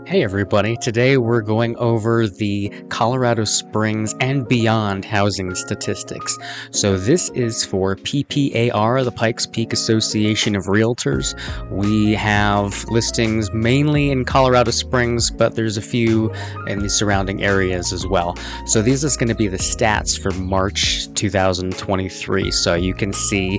Hey everybody, today we're going over the Colorado Springs and beyond housing statistics. So this is for PPAR, the Pikes Peak Association of Realtors. We have listings mainly in Colorado Springs, but there's a few in the surrounding areas as well. So this is going to be the stats for March 2023. So you can see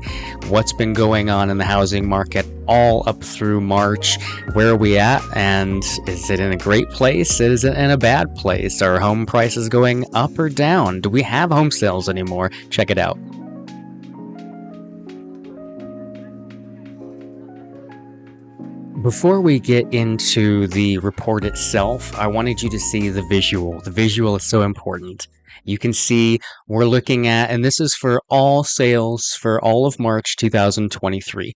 what's been going on in the housing market all up through March. Where are we at? And is it in a great place? Is it in a bad place? Are home prices going up or down? Do we have home sales anymore? Check it out. Before we get into the report itself, I wanted you to see the visual. The visual is so important. You can see we're looking at, and this is for all sales for all of March 2023.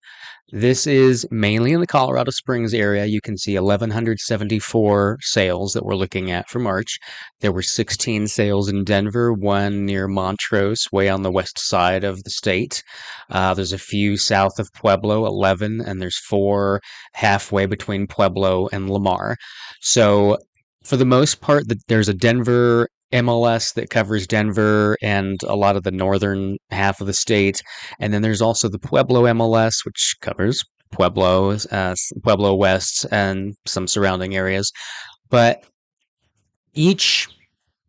This is mainly in the Colorado Springs area. You can see 1,174 sales that we're looking at for March. There were 16 sales in Denver, one near Montrose, way on the west side of the state. There's a few south of Pueblo, 11, and there's four halfway between Pueblo and Lamar. So for the most part, there's a Denver MLS that covers Denver and a lot of the northern half of the state. And then there's also the Pueblo MLS, which covers Pueblo West and some surrounding areas. But each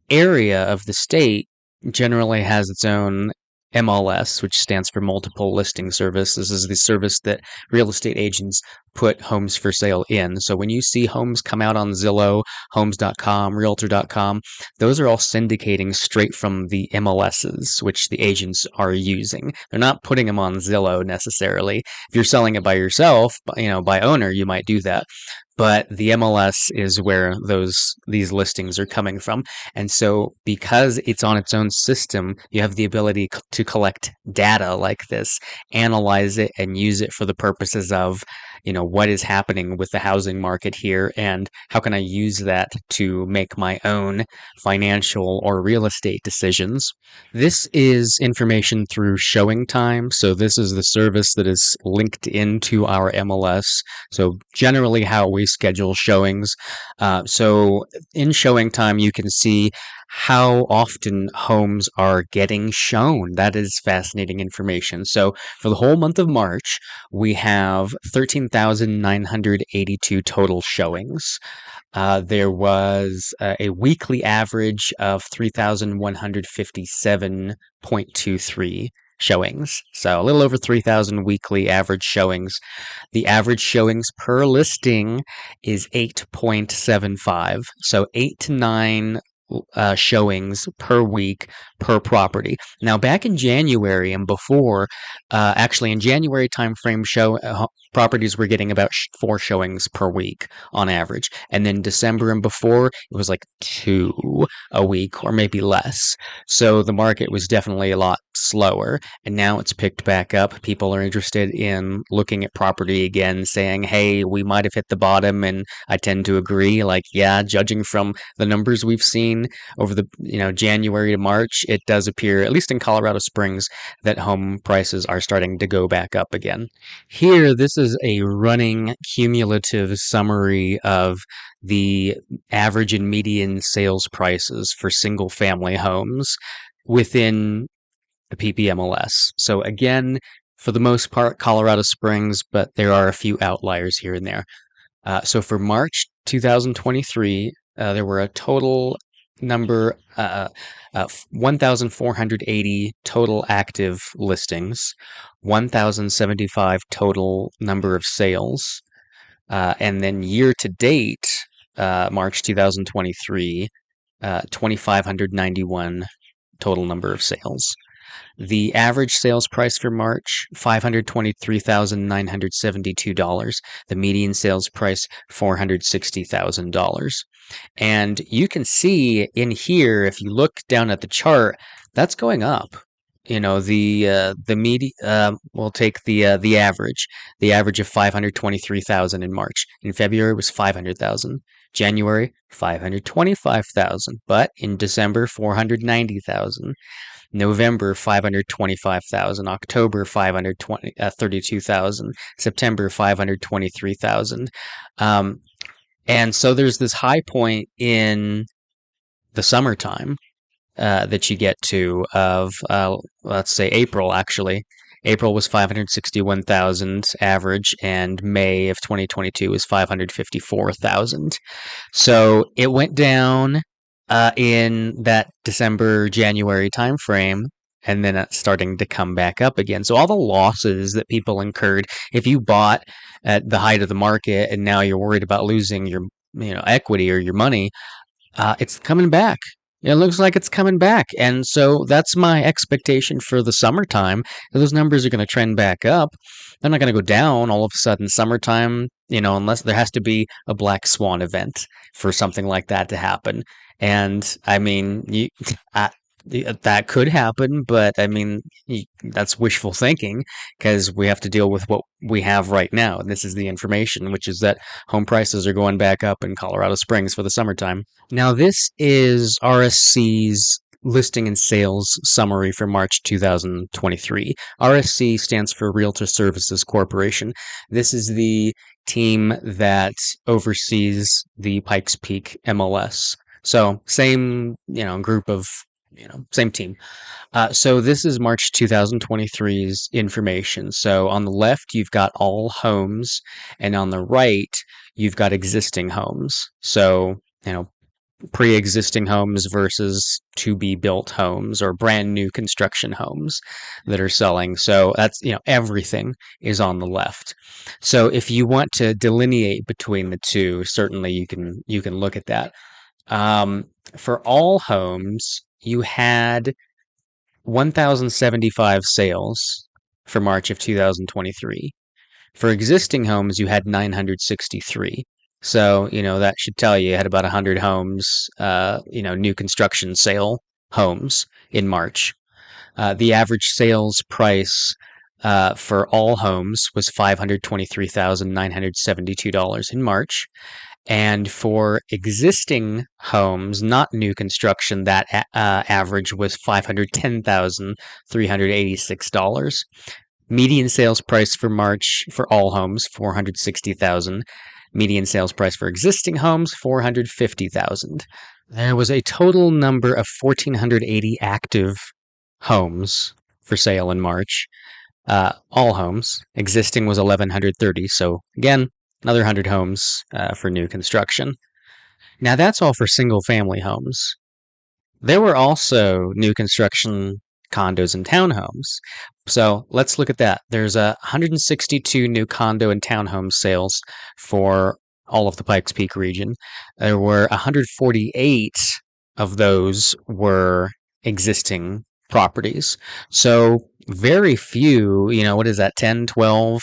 area of the state generally has its own MLS, which stands for Multiple Listing Service. This is the service that real estate agents put homes for sale in. So when you see homes come out on Zillow, Homes.com, Realtor.com, those are all syndicating straight from the MLSs, which the agents are using. They're not putting them on Zillow necessarily. If you're selling it by yourself, by owner, you might do that. But the MLS is where these listings are coming from. And so because it's on its own system, you have the ability to collect data like this, analyze it, and use it for the purposes of, what is happening with the housing market here and how can I use that to make my own financial or real estate decisions. This is information through Showing Time. So this is the service that is linked into our MLS. So generally how we schedule showings. So in Showing Time, you can see how often homes are getting shown. That is fascinating information. So for the whole month of March, we have 13,982 total showings. There was a weekly average of 3,157.23 showings. So a little over 3,000 weekly average showings. The average showings per listing is 8.75. So 8 to 9 showings per week per property. Now, back in January and before, actually in January timeframe, properties were getting about 4 showings per week on average, and then December and before it was like 2 a week or maybe less. So the market was definitely a lot slower, and now it's picked back up. People are interested in looking at property again, saying, "Hey, we might have hit the bottom," and I tend to agree. Like, yeah, judging from the numbers we've seen over the January to March, it does appear, at least in Colorado Springs, that home prices are starting to go back up again. Here, this is a running cumulative summary of the average and median sales prices for single family homes within the PPMLS. So again, for the most part, Colorado Springs, but there are a few outliers here and there. So for March 2023, there were a total number 1,480 total active listings, 1,075 total number of sales, and then year to date, March 2023, 2,591 total number of sales. The average sales price for March, $523,972. The median sales price, $460,000. And you can see in here, if you look down at the chart, that's going up. We'll take the average of 523,000 in March. In February, it was 500,000. January, 525,000. But in December, 490,000. November 525,000, October 532,000, September 523,000. And so there's this high point in the summertime that you get to of let's say April actually. April was 561,000 average, and May of 2022 was 554,000. So it went down in that December January timeframe, and then it's starting to come back up again. So all the losses that people incurred, if you bought at the height of the market and now you're worried about losing your equity or your money, it's coming back. It looks like it's coming back. And so that's my expectation for the summertime. Those numbers are going to trend back up. They're not going to go down all of a sudden summertime, unless there has to be a black swan event for something like that to happen. And I mean, I, that could happen, but I mean, that's wishful thinking because we have to deal with what we have right now. And this is the information, which is that home prices are going back up in Colorado Springs for the summertime. Now, this is RSC's listing and sales summary for March 2023. RSC stands for Realtor Services Corporation. This is the team that oversees the Pikes Peak MLS. So same, group of, same team. So this is March 2023's information. So on the left, you've got all homes, and on the right, you've got existing homes. So, pre-existing homes versus to be built homes or brand new construction homes that are selling. So that's, everything is on the left. So if you want to delineate between the two, certainly you can look at that. For all homes, you had 1,075 sales for March of 2023. For existing homes, you had 963. So, that should tell you had about 100 homes, new construction sale homes in March. The average sales price for all homes was $523,972 in March. And for existing homes, not new construction, that average was $510,386. Median sales price for March for all homes, $460,000. Median sales price for existing homes, $450,000. There was a total number of 1,480 active homes for sale in March. All homes. Existing was 1,130. So again, another 100 homes for new construction. Now that's all for single family homes. There were also new construction condos and townhomes. So let's look at that. There's 162 new condo and townhome sales for all of the Pikes Peak region. There were 148 of those were existing properties. So very few, what is that, 10, 12,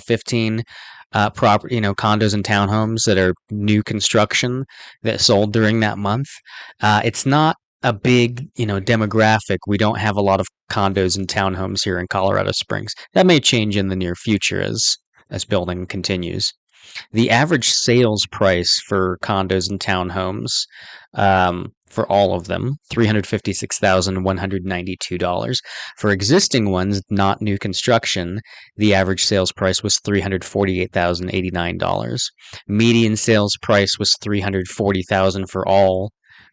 15 property, condos and townhomes that are new construction that sold during that month. It's not a big, demographic. We don't have a lot of condos and townhomes here in Colorado Springs. That may change in the near future as building continues. The average sales price for condos and townhomes, for all of them, $356,192. For existing ones, not new construction, the average sales price was $348,089. Median sales price was $340,000 for all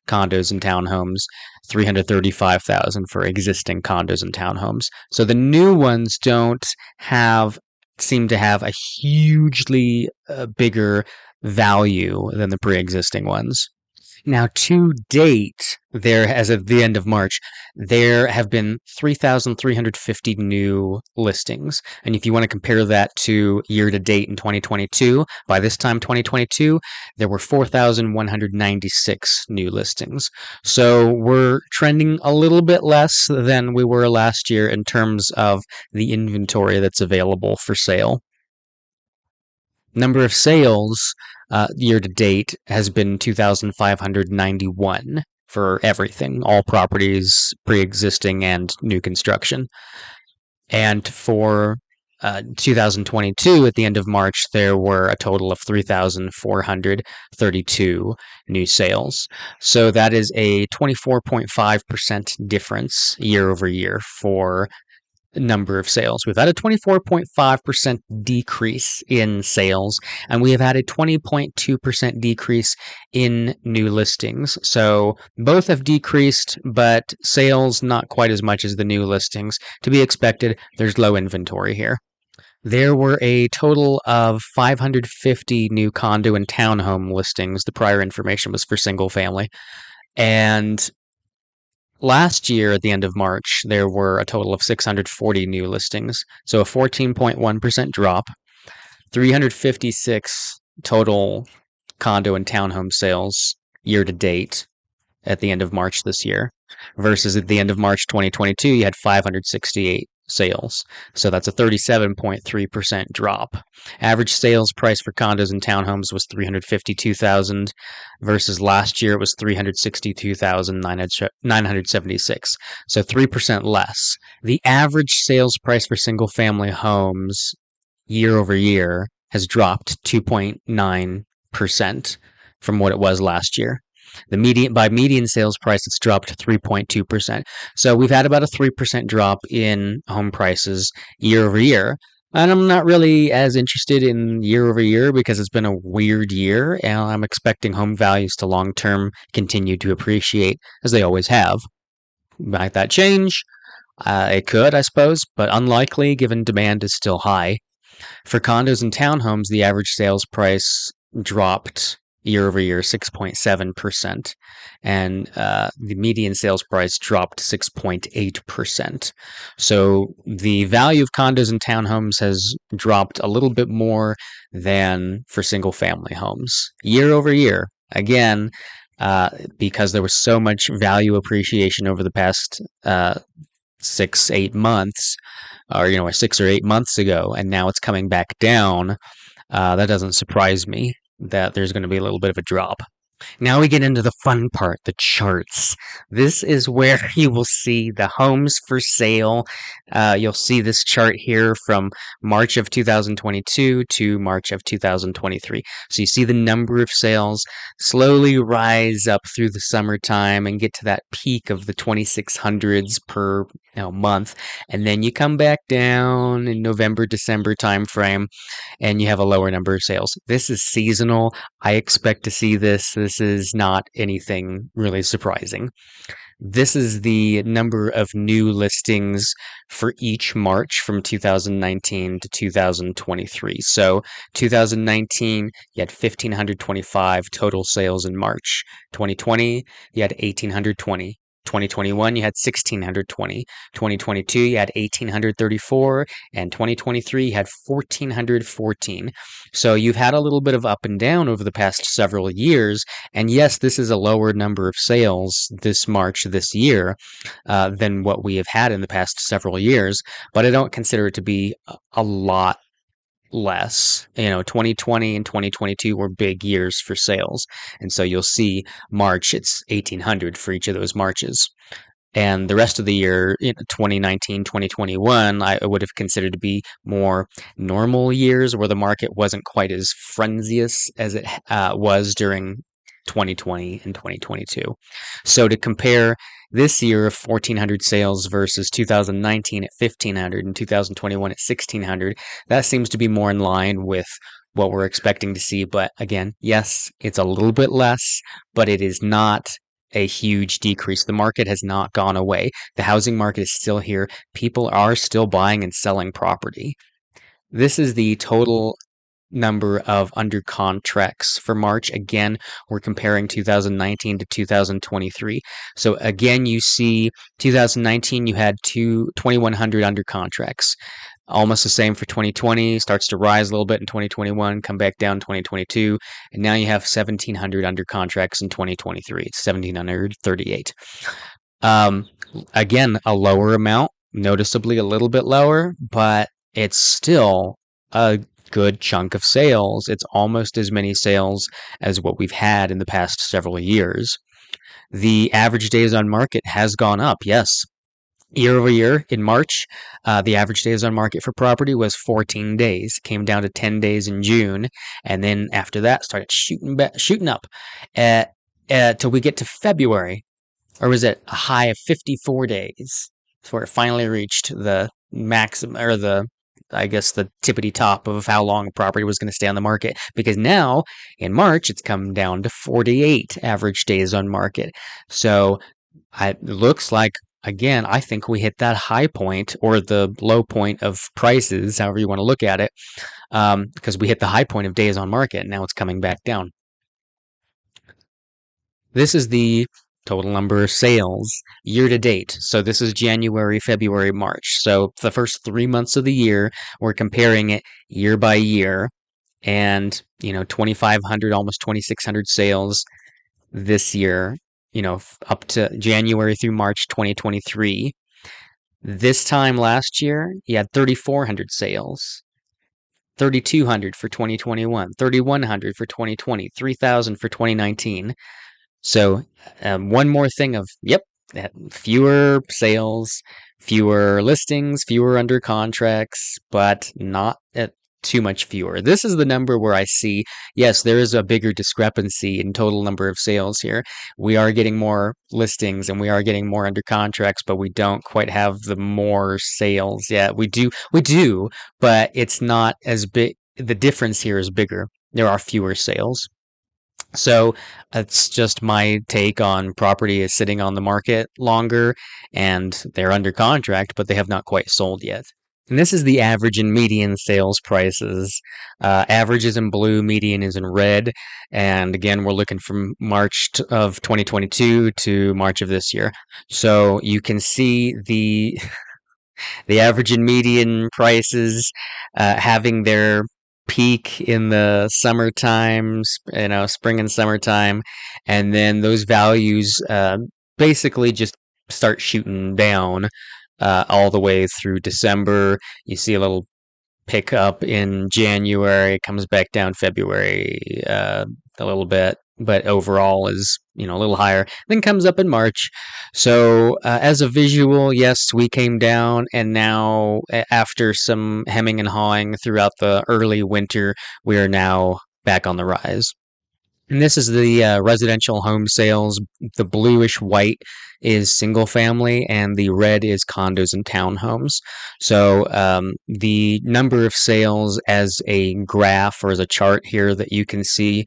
condos and townhomes, $335,000 for existing condos and townhomes. So the new ones don't seem to have a hugely bigger value than the pre-existing ones. Now, to date, as of the end of March, there have been 3,350 new listings. And if you want to compare that to year to date in 2022, by this time 2022, there were 4,196 new listings. So we're trending a little bit less than we were last year in terms of the inventory that's available for sale. Number of sales year to date has been 2,591 for everything, all properties, pre-existing and new construction. And for 2022, at the end of March, there were a total of 3,432 new sales. So that is a 24.5% difference year over year for number of sales. We've had a 24.5% decrease in sales, and we have had a 20.2% decrease in new listings. So both have decreased, but sales not quite as much as the new listings. To be expected, there's low inventory here. There were a total of 550 new condo and townhome listings. The prior information was for single family. And last year, at the end of March, there were a total of 640 new listings. So a 14.1% drop, 356 total condo and townhome sales year to date at the end of March this year, versus at the end of March 2022, you had 568 sales. So that's a 37.3% drop. Average sales price for condos and townhomes was $352,000 versus last year it was $362,976. So 3% less. The average sales price for single family homes year over year has dropped 2.9% from what it was last year. The median sales price, it's dropped 3.2%. So we've had about a 3% drop in home prices year over year. And I'm not really as interested in year over year because it's been a weird year, and I'm expecting home values to long term continue to appreciate as they always have. Might that change? It could, I suppose, but unlikely given demand is still high. For condos and townhomes, the average sales price dropped year over year 6.7%, and the median sales price dropped 6.8%. So the value of condos and townhomes has dropped a little bit more than for single family homes year over year. Again, because there was so much value appreciation over the past 6 or 8 months, or 6 or 8 months ago, and now it's coming back down. That doesn't surprise me that there's going to be a little bit of a drop. Now we get into the fun part, the charts. This is where you will see the homes for sale. You'll see this chart here from March of 2022 to March of 2023. So you see the number of sales slowly rise up through the summertime and get to that peak of the 2600s per month. And then you come back down in November, December timeframe, and you have a lower number of sales. This is seasonal. I expect to see this. This is not anything really surprising. This is the number of new listings for each March from 2019 to 2023. So 2019, you had 1,525 total sales in March. 2020, you had 1,820. 2021, you had 1,620. 2022, you had 1,834. And 2023, you had 1,414. So you've had a little bit of up and down over the past several years. And yes, this is a lower number of sales this March this year than what we have had in the past several years. But I don't consider it to be a lot less. 2020 and 2022 were big years for sales. And so you'll see March, it's 1,800 for each of those Marches. And the rest of the year, 2019, 2021, I would have considered to be more normal years where the market wasn't quite as frenzious as it was during 2020 and 2022. So to compare this year of 1,400 sales versus 2019 at 1,500 and 2021 at 1,600, that seems to be more in line with what we're expecting to see. But again, yes, it's a little bit less, but it is not a huge decrease. The market has not gone away. The housing market is still here. People are still buying and selling property. This is the total number of under contracts for March. Again, we're comparing 2019 to 2023. So again, you see 2019, you had 2,100 under contracts. Almost the same for 2020, starts to rise a little bit in 2021, come back down in 2022, and now you have 1,700 under contracts in 2023. It's 1,738. Again, a lower amount, noticeably a little bit lower, but it's still a good chunk of sales. It's almost as many sales as what we've had in the past several years. The average days on market has gone up, yes. Year over year in March, the average days on market for property was 14 days. Came down to 10 days in June, and then after that started shooting up till we get to February, or was it a high of 54 days? It's where it finally reached the maximum, or I guess the tippity top of how long a property was going to stay on the market. Because now in March, it's come down to 48 average days on market. So it looks like, again, I think we hit that high point or the low point of prices, however you want to look at it, because we hit the high point of days on market. And now it's coming back down. This is the total number of sales year to date. So this is January, February, March. So the first 3 months of the year, we're comparing it year by year. And, 2,500, almost 2,600 sales this year, up to January through March 2023. This time last year, you had 3,400 sales. 3,200 for 2021, 3,100 for 2020, 3,000 for 2019. So, one more thing of, yep, fewer sales, fewer listings, fewer under contracts, but not too much fewer. This is the number where I see, yes, there is a bigger discrepancy in total number of sales here. We are getting more listings and we are getting more under contracts, but we don't quite have the more sales yet. We do, but it's not as big. The difference here is bigger. There are fewer sales. So that's just my take on property is sitting on the market longer and they're under contract, but they have not quite sold yet. And this is the average and median sales prices. Average is in blue, median is in red. And again, we're looking from March of 2022 to March of this year. So you can see the average and median prices having their peak in the summertime, spring and summertime, and then those values basically just start shooting down all the way through December. You see a little pick up in January, comes back down February a little bit, but overall is a little higher. Then comes up in March. So as a visual, yes, we came down, and now after some hemming and hawing throughout the early winter, we are now back on the rise. And this is the residential home sales. The bluish white is single family, and the red is condos and townhomes. So the number of sales as a graph or as a chart here that you can see.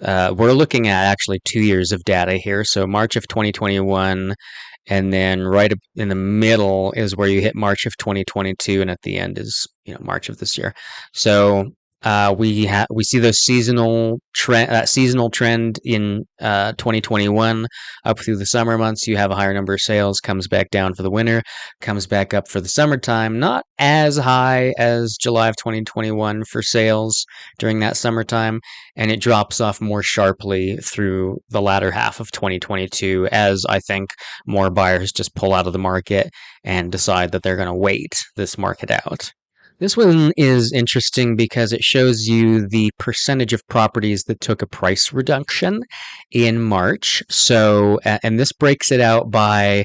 We're looking at actually 2 years of data here. So March of 2021, and then right in the middle is where you hit March of 2022, and at the end is March of this year. So we see the seasonal trend in 2021 up through the summer months. You have a higher number of sales, comes back down for the winter, comes back up for the summertime. Not as high as July of 2021 for sales during that summertime, and it drops off more sharply through the latter half of 2022 as I think more buyers just pull out of the market and decide that they're going to wait this market out. This one is interesting because it shows you the percentage of properties that took a price reduction in March. So, and this breaks it out by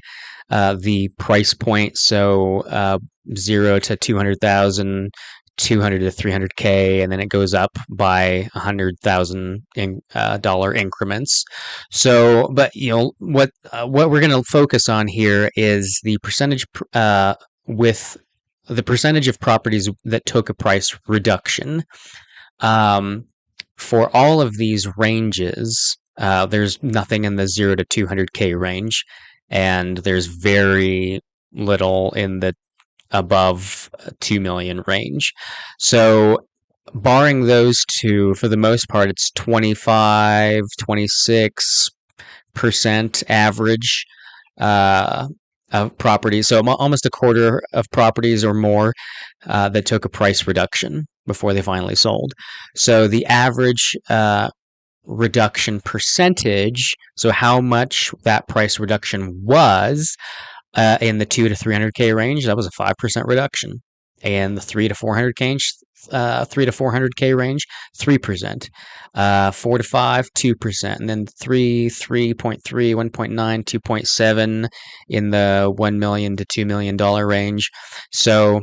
the price point. So, 0 to 200,000, 200 to 300K, and then it goes up by $100,000 dollar increments. So, but what we're going to focus on here is the percentage with the percentage of properties that took a price reduction. For all of these ranges, there's nothing in the 0 to 200K range, and there's very little in the above 2 million range. So barring those two, for the most part, it's 25, 26% average of properties. So almost a quarter of properties or more that took a price reduction before they finally sold. So the average reduction percentage, so how much that price reduction was in the 2 to 300K range, that was a 5% reduction. And the 3 to 400K range, 3%. 4 to 5, 2%. And then 3.3, 1.9, 2.7 in the $1 million to $2 million range. So,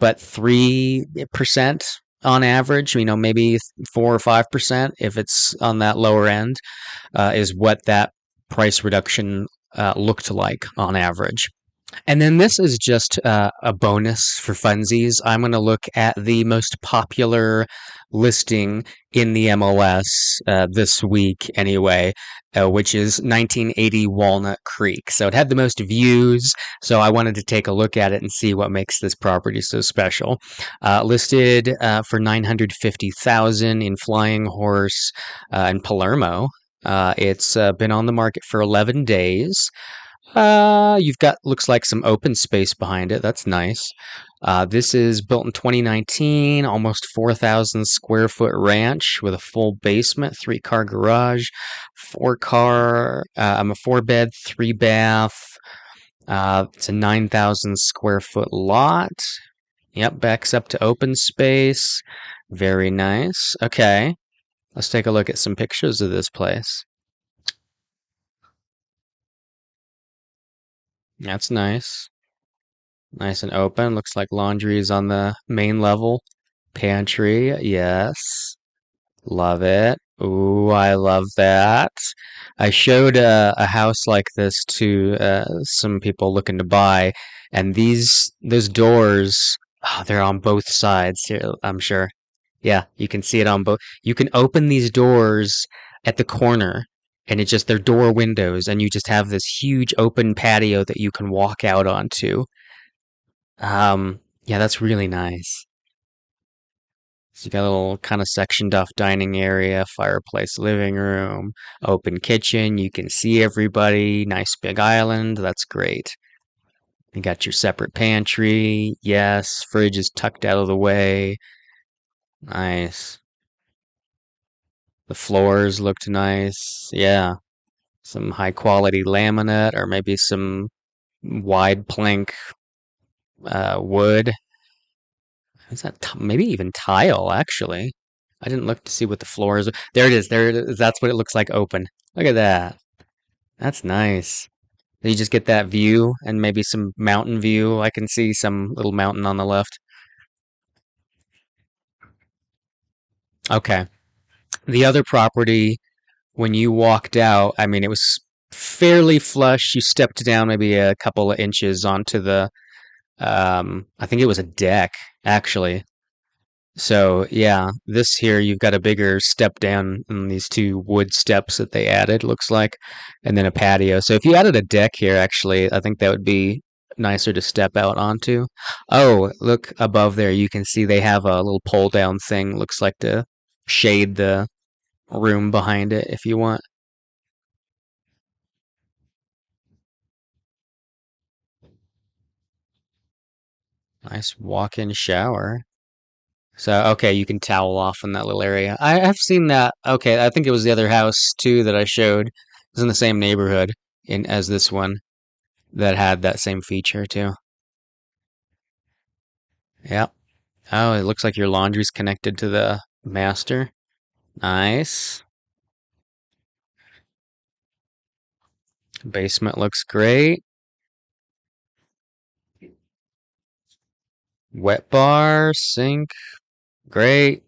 but 3% on average, maybe 4 or 5% if it's on that lower end, is what that price reduction looked like on average. And then this is just a bonus for funsies. I'm going to look at the most popular listing in the MLS this week, anyway, which is 1980 Walnut Creek. So it had the most views. So I wanted to take a look at it and see what makes this property so special. Listed for 950,000 in Flying Horse in Palermo. It's been on the market for 11 days. You've got looks like some open space behind it. That's nice. This is built in 2019, almost 4,000 square foot ranch with a full basement, 3-car garage, 4-car. I'm a 4-bed, 3-bath. It's a 9,000 square foot lot. Yep, backs up to open space. Very nice. Okay, let's take a look at some pictures of this place. That's nice. Nice and open. Looks like laundry is on the main level. Pantry, yes. Love it. Ooh, I love that. I showed a house like this to some people looking to buy, and those doors, oh, they're on both sides here, I'm sure. Yeah, you can see it on both. You can open these doors at the corner, and it's just they're door windows, and you just have this huge open patio that you can walk out onto. Yeah, that's really nice. So you got a little kind of sectioned off dining area, fireplace, living room, open kitchen. You can see everybody. Nice big island. That's great. You got your separate pantry. Yes, fridge is tucked out of the way. Nice. The floors looked nice. Yeah, some high quality laminate or maybe some wide plank wood. Is that maybe even tile, actually? I didn't look to see what the floor is. There it is. There it is. That's what it looks like open. Look at that. That's nice. You just get that view and maybe some mountain view. I can see some little mountain on the left. Okay. The other property, when you walked out, I mean, it was fairly flush. You stepped down maybe a couple of inches onto I think it was a deck, actually. So yeah, this here you've got a bigger step down in these two wood steps that they added, looks like, and then a patio. So if you added a deck here, actually, I think that would be nicer to step out onto. Oh, look above there, you can see they have a little pull down thing, looks like to shade the room behind it if you want. Nice walk-in shower. So okay, you can towel off in that little area. I have seen that. Okay, I think it was the other house too that I showed. It was in the same neighborhood in as this one that had that same feature too. Yep. Oh, it looks like your laundry's connected to the master. Nice. Basement looks great. Wet bar, sink, great.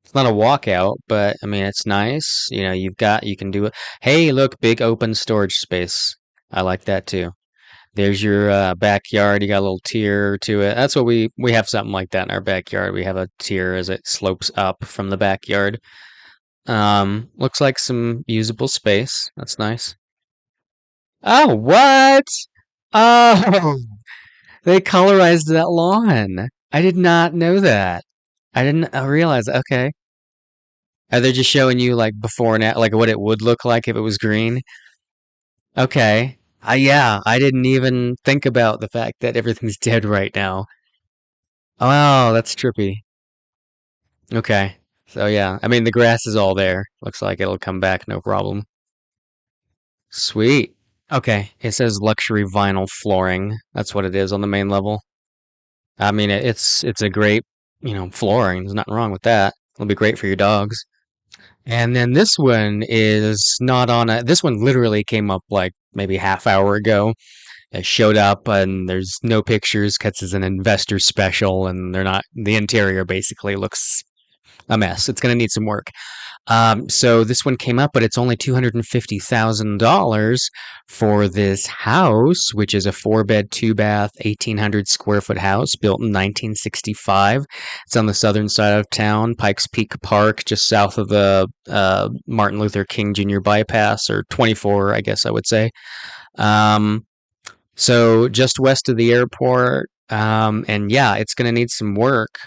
It's not a walkout, but I mean it's nice. You know, you can do it. Hey, look, big open storage space. I like that too. There's your backyard. You got a little tier to it. That's what we have something like that in our backyard. We have a tier as it slopes up from the backyard. Looks like some usable space. That's nice. Oh, what? Oh, they colorized that lawn. I did not know that. I didn't realize. Okay. Are they just showing you like before and like what it would look like if it was green? Okay. Yeah, I didn't even think about the fact that everything's dead right now. Oh, that's trippy. Okay. So yeah, I mean the grass is all there. Looks like it'll come back, no problem. Sweet. Okay, it says luxury vinyl flooring. That's what it is on the main level. I mean it's a great, flooring. There's nothing wrong with that. It'll be great for your dogs. And then this one is not on a. This one literally came up like maybe half hour ago. It showed up and there's no pictures because it's an investor special and they're not. The interior basically looks a mess. It's going to need some work. So this one came up, but it's only $250,000 for this house, which is a 4-bed, 2-bath, 1,800 square foot house built in 1965. It's on the southern side of town, Pikes Peak Park, just south of the Martin Luther King Jr. bypass, or 24, I guess I would say. Um, so just west of the airport. And yeah, it's going to need some work,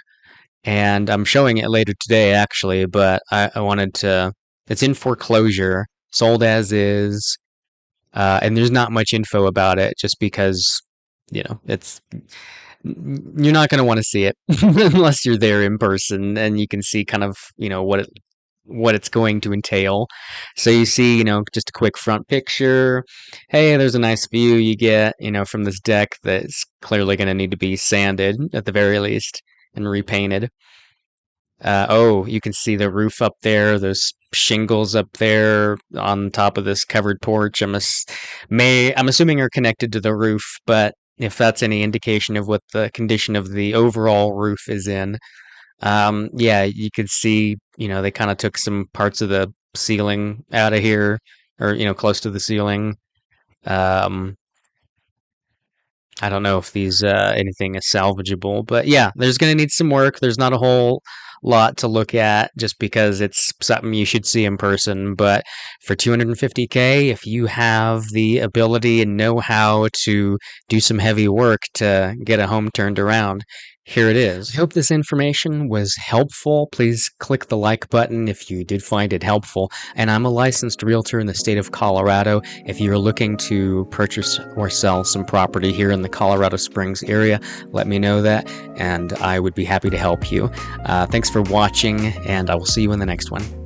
and I'm showing it later today actually, but I wanted to. It's in foreclosure, sold as is, and there's not much info about it, just because it's you're not going to want to see it unless you're there in person and you can see kind of what it's going to entail. So you see, just a quick front picture. Hey, there's a nice view you get, from this deck that's clearly going to need to be sanded at the very least and repainted. Oh, you can see the roof up there. There's shingles up there on top of this covered porch. I'm assuming are connected to the roof, but if that's any indication of what the condition of the overall roof is in, yeah, you could see, they kind of took some parts of the ceiling out of here, or close to the ceiling. Um, I don't know if these anything is salvageable, but yeah, there's going to need some work. There's not a whole lot to look at just because it's something you should see in person. But for 250K, if you have the ability and know how to do some heavy work to get a home turned around, here it is. I hope this information was helpful. Please click the like button if you did find it helpful. And I'm a licensed realtor in the state of Colorado. If you're looking to purchase or sell some property here in the Colorado Springs area, let me know that, and I would be happy to help you. Thanks for watching, and I will see you in the next one.